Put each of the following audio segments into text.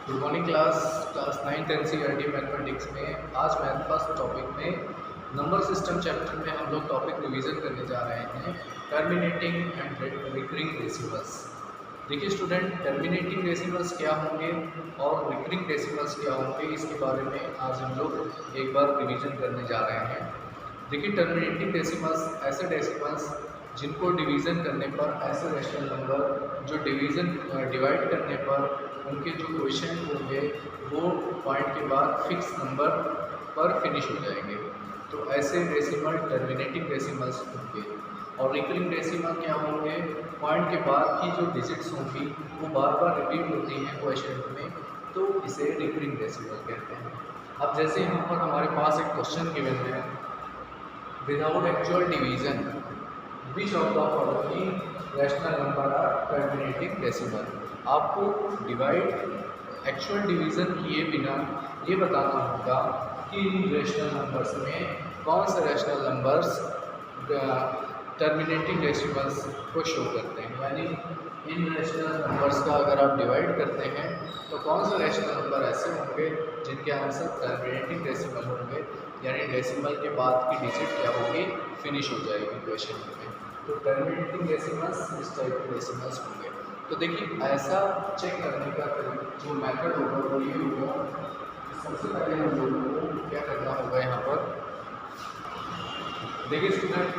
Good morning class 9th NCERT mathematics में आज math first topic में नंबर सिस्टम चैप्टर में हम लोग टॉपिक रिवीजन करने जा रहे हैं टर्मिनेटिंग एंड रिकरिंग डेसिमल्स। देखिए स्टूडेंट, टर्मिनेटिंग डेसिमल्स क्या होंगे और रिकरिंग डेसिमल्स क्या होंगे, इसके बारे में आज हम लोग एक बार रिवीजन करने जा रहे हैं। देखिए टर्मिनेटिंग डेसिमल्स ऐसे डेसिमल्स जिनको डिवीज़न करने पर ऐसे रैशनल नंबर जो डिवाइड करने पर उनके जो क्वेश्चन होंगे वो पॉइंट के बाद फिक्स नंबर पर फिनिश हो जाएंगे, तो ऐसे डेसिमल टर्मिनेटिंग डेसिमल्स होंगे। और रिकरिंग डेसिमल क्या होंगे? पॉइंट के बाद की जो डिजिट्स होंगी वो बार बार रिपीट होती हैं क्वेश्चन में, तो इसे रिकरिंग डेसिमल कहते हैं। अब जैसे यहाँ पर हमारे पास एक क्वेश्चन गिवन है, without actual division which of the following rational number are terminating decimal. आपको डिवाइड एक्चुअल डिवीज़न किए बिना ये बताना होगा कि इन रैशनल नंबर्स में कौन से रैशनल नंबर्स टर्मिनेटिंग डेसिमल्स को शो करते हैं। यानी इन रैशनल नंबर्स का अगर आप डिवाइड करते हैं तो कौन से रैशनल नंबर ऐसे होंगे जिनके आंसर टर्मिनेटिंग डेसिमल होंगे, यानी डेसिमल के बाद की डिजिट क्या होगी, फिनिश हो जाएगी क्वेश्चन में। तो टर्मिनेटिंग डेसिमल्स इस टाइप के डेसिमल्स होंगे। तो देखिए ऐसा चेक करने का जो मेथड होगा वो ये होगा, सबसे पहले हम लोगों को क्या करना होगा, यहाँ पर देखिए स्टूडेंट,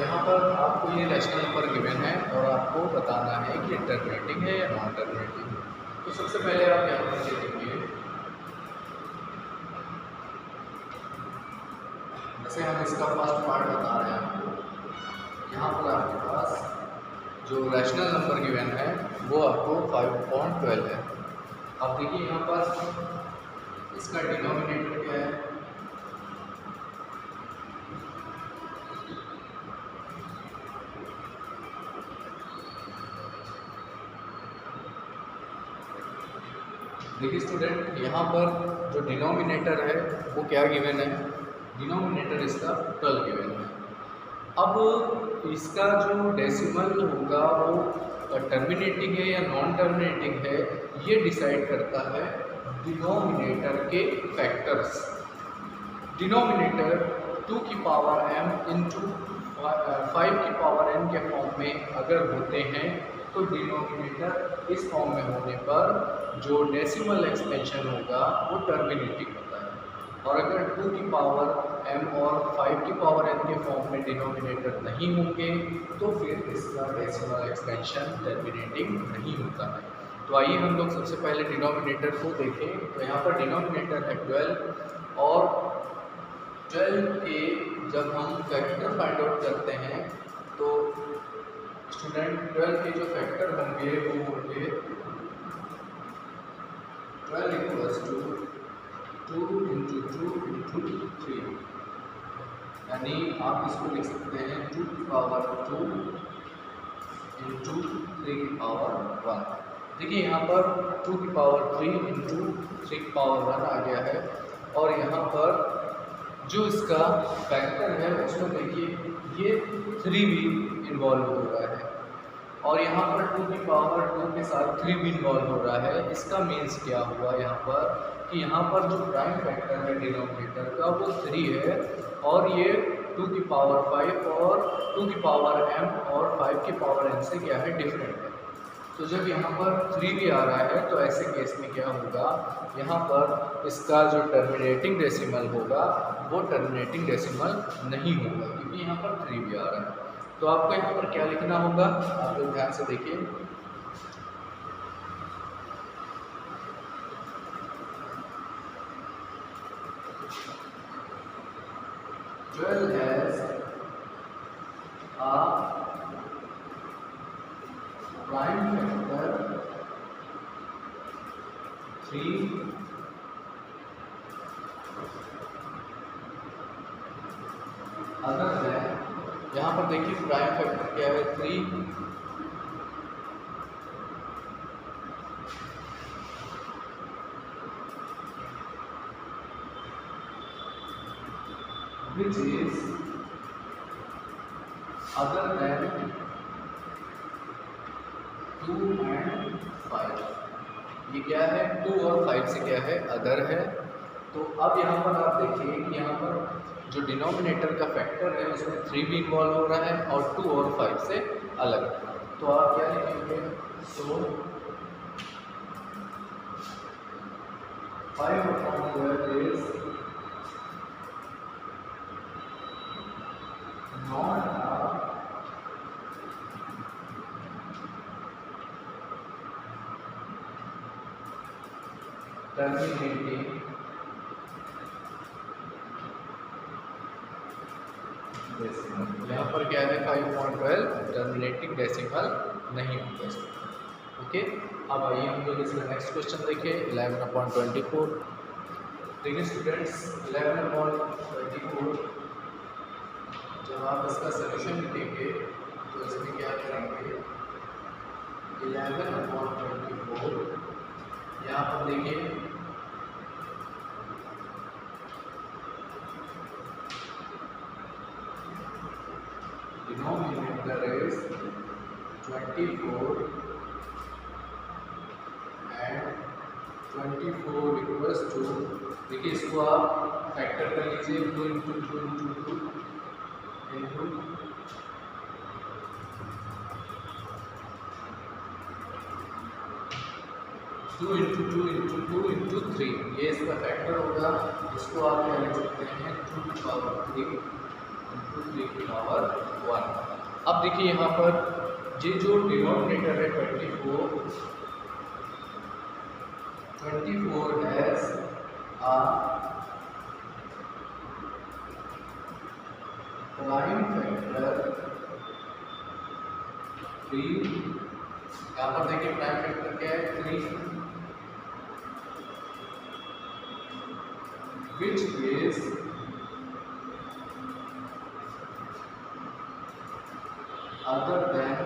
यहाँ पर आपको ये रैशनल नंबर गिवन है और आपको बताना है कि टर्मिनेटिंग है या नॉन टर्मिनेटिंग। तो सबसे पहले आप यहाँ पर देखिए, जैसे हम इसका फर्स्ट पार्ट बता रहे हैं आपको, यहाँ पर आपके पास जो रैशनल नंबर गिवन है वो आपको 5.12 है। अब देखिए यहाँ पर इसका डिनोमिनेटर क्या है, देखिए स्टूडेंट, यहाँ पर जो डिनोमिनेटर है वो क्या गिवन है, डिनोमिनेटर इसका 12 गिवन है। अब इसका जो डेसिमल होगा वो टर्मिनेटिंग है या नॉन टर्मिनेटिंग है, ये डिसाइड करता है डिनोमिनेटर के फैक्टर्स। डिनोमिनेटर 2 की पावर m इंटू 5 की पावर n के फॉर्म में अगर होते हैं तो डिनोमिनेटर इस फॉर्म में होने पर जो डेसिमल एक्सपेंशन होगा वो टर्मिनेटिंग होता है। और अगर 2 की पावर m और 5 की पावर n के फॉर्म में डिनोमिनेटर नहीं होंगे तो फिर इसका डेसिमल एक्सपेंशन टर्मिनेटिंग नहीं होता है। तो आइए हम लोग सबसे पहले डिनोमिनेटर को देखें। तो यहाँ पर डिनोमिनेटर है 12 और 12 के जब हम फैक्टर फाइंड आउट करते हैं तो स्टूडेंट 12 के जो फैक्टर होंगे वो होंगे 12 इक्वल्स टू 2 इंटू 2 इंटू 3, यानी आप इसको लिख सकते हैं 2 की पावर 2 इंटू 3 की पावर 1। देखिए यहाँ पर 2 की पावर 3 इंटू 3 की पावर 1 आ गया है, और यहाँ पर जो इसका फैक्टर है उसमें देखिए ये 3 भी इन्वॉल्व हो रहा है, और यहाँ पर 2 की पावर 2 के साथ 3 भी इन्वॉल्व हो रहा है। इसका मीन्स क्या हुआ यहाँ पर कि यहाँ पर जो प्राइम फैक्टर है डिनोमिनेटर का वो 3 है, और ये 2 की पावर 5 और 2 की पावर m और 5 की पावर n से क्या है, डिफरेंट है। तो जब यहाँ पर 3 भी आ रहा है तो ऐसे केस में क्या होगा, यहाँ पर इसका जो टर्मिनेटिंग डेसिमल होगा वो टर्मिनेटिंग डेसिमल नहीं होगा, क्योंकि यहाँ पर 3 भी आ रहा है। तो आपको यहाँ पर क्या लिखना होगा, आप लोग ध्यान से देखिए, twelve has a prime factor 3 other है। यहाँ पर देखिए प्राइम फैक्टर क्या है, 3, which is other than 2 and 5। ये क्या है 2 और 5 से क्या है अदर है। तो अब यहाँ पर आप देखिए कि यहाँ पर जो डिनोमिनेटर का फैक्टर है उसमें 3 भी इन्वॉल्व हो रहा है और 2 और 5 से अलग। तो आप क्या लिखेंगे, सो 5/12 इज नॉट टर्मिनेटिंग डेसिमल। यहाँ पर क्या है 5/12 टर्मिनेटिंग डेसिमल नहीं होगा। ओके, अब आइए हम लोग इसका नेक्स्ट क्वेश्चन देखें 11/24। देखिए स्टूडेंट्स 11/24 जब आप इसका सोल्यूशन लिखेंगे तो इसमें क्या करेंगे 11/24 यहाँ पर देखिए denominator is 24 and 24 equals to, देखिए इसको आप फैक्टर कर लीजिए 2 into 2 into 2 into 2 into 2 into 2 into 3, ये इसका फैक्टर होगा। इसको आप क्या लिख सकते हैं 2 की पावर 3 इंटू 3 की पावर 1। अब देखिए यहाँ पर ये जो डिनोमिनेटर है 24 हैज़ a प्राइम फैक्टर 3। यहाँ पर देखिए प्राइम फैक्टर क्या है 3, which is other than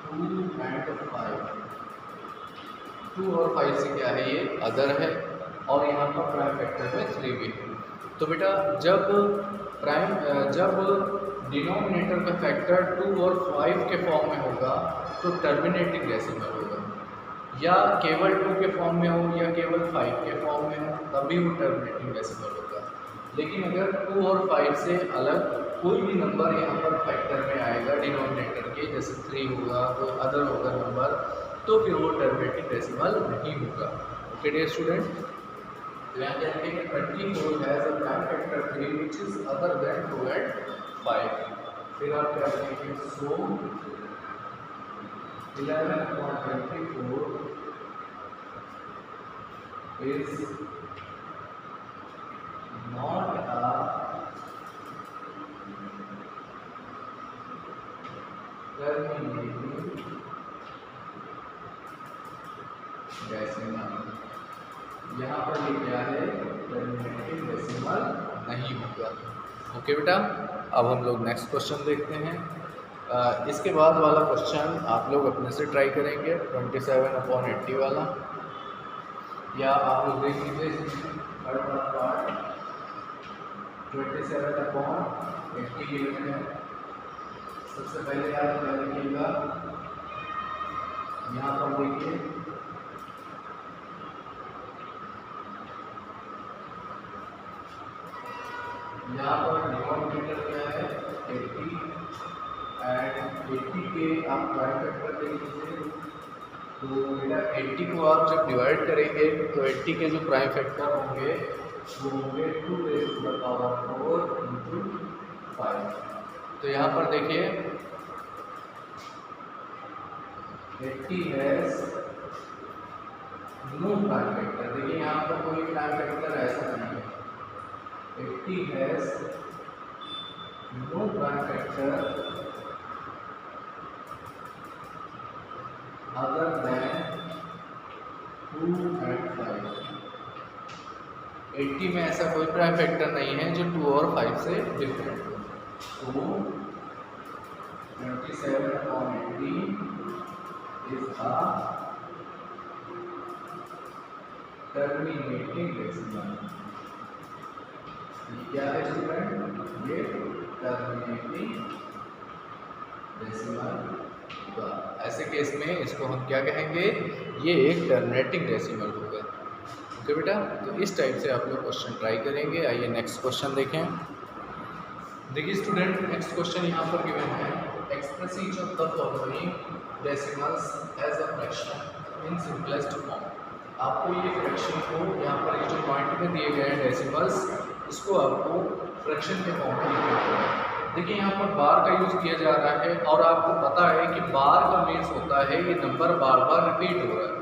2 and 5। 2 और 5 से क्या है ये अदर है और यहाँ पर प्राइम फैक्टर में 3 भी है। तो बेटा जब डिनोमिनेटर का फैक्टर 2 और 5 के फॉर्म में होगा तो टर्मिनेटिंग डेसिमल होगा, या केवल 2 के फॉर्म में हो या केवल 5 के फॉर्म में हो तभी वो टर्मिनेटिंग डेसिमल होगा। लेकिन अगर 2 और 5 से अलग कोई भी नंबर यहाँ पर फैक्टर में आएगा डिनोमिनेटर के, जैसे 3 होगा तो अदर होगा नंबर, तो फिर वो टर्मिनेटिंग डेसिमल नहीं होगा। ओके डियर स्टूडेंट, तो यहाँ कहते हैं 24 has a prime factor 3 which is other than 2 and 5। फिर आप क्या करेंगे, सो 11/24 is not a terminating decimal. यहाँ पर ये क्या है टर्मिनेटिंग डेसिमल नहीं होगा। ओके बेटा, अब हम लोग नेक्स्ट क्वेश्चन देखते हैं। इसके बाद वाला क्वेश्चन आप लोग अपने से ट्राई करेंगे 27/80 वाला, या आप लोग देख लीजिए हर पार्ट 27/80 गिवन है। सबसे पहले आप क्या लिखिएगा, यहाँ पर देखिए यहाँ पर डिनोमिनेटर क्या है 80 एंड 80 के आप प्राइम फैक्टर देख लीजिए। तो बेटा 80 को आप जब डिवाइड करेंगे तो 80 के जो प्राइम फैक्टर होंगे वो होंगे 2⁴ इंटू 5। तो यहाँ पर देखिए 80 हैज़ नो प्राइम फैक्टर, देखिए यहाँ पर कोई प्राइम फैक्टर ऐसा नहीं है। 80 has no prime factor other than 2 and 5। 80 में ऐसा कोई प्राइम फैक्टर नहीं है जो 2 और 5 से डिफरेंट हो। तो 27/80 is a terminating decimal। क्या है स्टूडेंट, ये टर्मिनेटिंग डेसिमल का ऐसे केस में इसको हम क्या कहेंगे, ये एक टर्मिनेटिंग डेसिमल होगा। ओके बेटा, तो इस टाइप से आप लोग क्वेश्चन ट्राई करेंगे। आइए नेक्स्ट क्वेश्चन देखें। देखिए स्टूडेंट, नेक्स्ट क्वेश्चन यहाँ पर गिवन है, express each of the following decimals as a fraction in simplest form. आपको ये फ्रैक्शन को यहाँ पर ये जो पॉइंट में दिए गए हैं डेसिमल्स, इसको आपको फ्रैक्शन के फॉर्म में लिखना होगा। देखिए यहाँ पर बार का यूज़ किया जा रहा है और आपको पता है कि बार का मीन्स होता है ये नंबर बार बार रिपीट हो रहा है,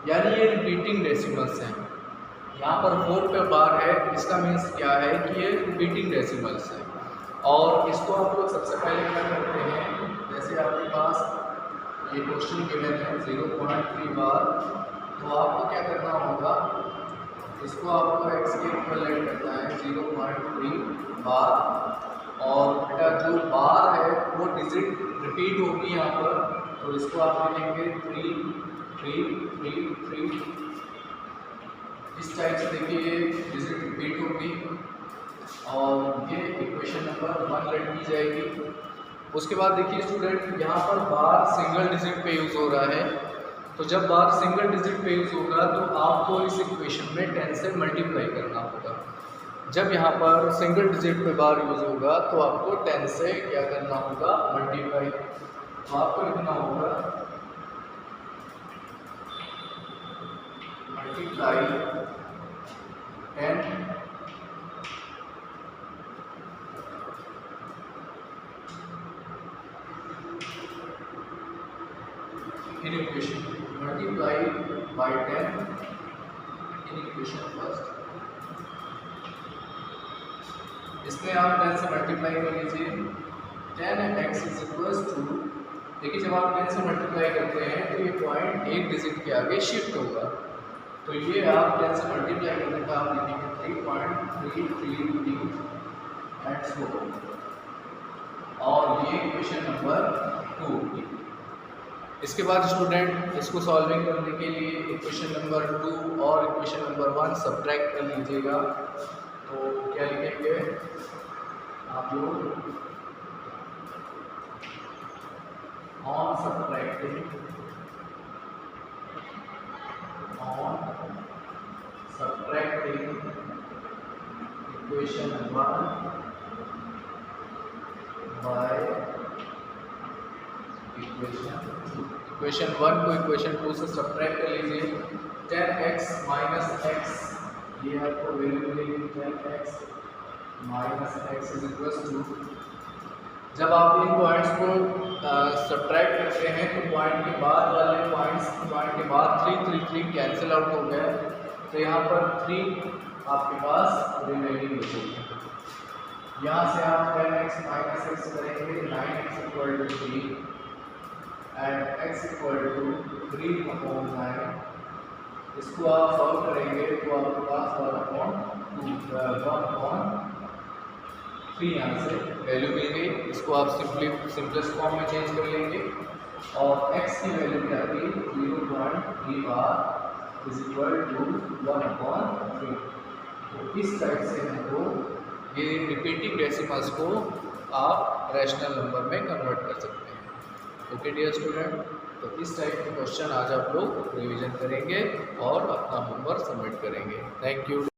यानी ये रिपीटिंग डेसिमल्स हैं। यहाँ पर 4 पे बार है, इसका मीन्स क्या है कि ये रिपीटिंग डेसिमल्स है। और इसको आप लोग सबसे पहले क्या करते हैं, जैसे आपके पास ये क्वेश्चन गिवन है 0.3 बार, तो आपको क्या करना होगा, इसको आपको x के इक्वलेंट करना है 0.3 बार। और बेटा जो बार है वो डिजिट रिपीट होगी यहाँ पर, तो इसको आप लिखेंगे 3 3 3 3। इस टाइप से देखिए ये डिजिट रिपीट होगी और ये इक्वेशन नंबर 1 लेट की जाएगी। उसके बाद देखिए स्टूडेंट, यहाँ पर बार सिंगल डिजिट पे यूज़ हो रहा है, तो जब बार सिंगल डिजिट पे यूज़ होगा तो आपको इस इक्वेशन में 10 से मल्टीप्लाई करना होगा। जब यहाँ पर सिंगल डिजिट पे बार यूज़ होगा तो आपको 10 से क्या करना होगा, मल्टीप्लाई। तो आपको लिखना होगा multiply 10 in equation, multiply by 10 in equation first. इसमें आप 10 से मल्टीप्लाई कर लीजिए, 10x इज इक्वल्स टू, देखिए जब आप 10 से मल्टीप्लाई करते हैं तो ये पॉइंट एक डिजिट के आगे शिफ्ट होगा, तो ये आप 10 से मल्टीप्लाई करने का आप लिखेंगे 3.333 एंड सो, और ये इक्वेशन नंबर 2। इसके बाद स्टूडेंट इसको सॉल्विंग करने के लिए इक्वेशन नंबर 2 और इक्वेशन नंबर 1 सब्ट्रैक्ट कर लीजिएगा। तो क्या लिखेंगे आप लोग, on subtracting equation 1 by equation 1 को इक्वेशन 2 से सब्ट्रैक्ट कर लीजिए। 10x माइनस एक्स, ये आपको वैल्यू मिलेगी 10x minus x is equal to, जब आप इन पॉइंट्स को सब्ट्रैक्ट करते हैं तो पॉइंट के बाद वाले पॉइंट के बाद 3 3 3 कैंसिल आउट हो गया, तो यहाँ पर 3 आपके पास रिमेनिंग बचेगी। यहाँ से आप 10x माइनस एक्स करेंगे, 9x equal to 3 and x equal to 3/9। इसको आप सॉल्व करेंगे तो आपके पास 1/3 यहाँ से वैल्यू मिल गई। इसको आप सिंपलेस्ट फॉर्म में चेंज कर लेंगे और x की वैल्यू क्या थी, 0.3 बार इज इक्वल टू 1/3। तो इस टाइप से हमको ये रिपीटिंग डेसिमल्स को आप रैशनल नंबर में कन्वर्ट कर सकते हैं। ओके डियर स्टूडेंट, तो इस टाइप के क्वेश्चन आज आप लोग रिवीजन करेंगे और अपना होमवर्क सबमिट करेंगे। Thank you.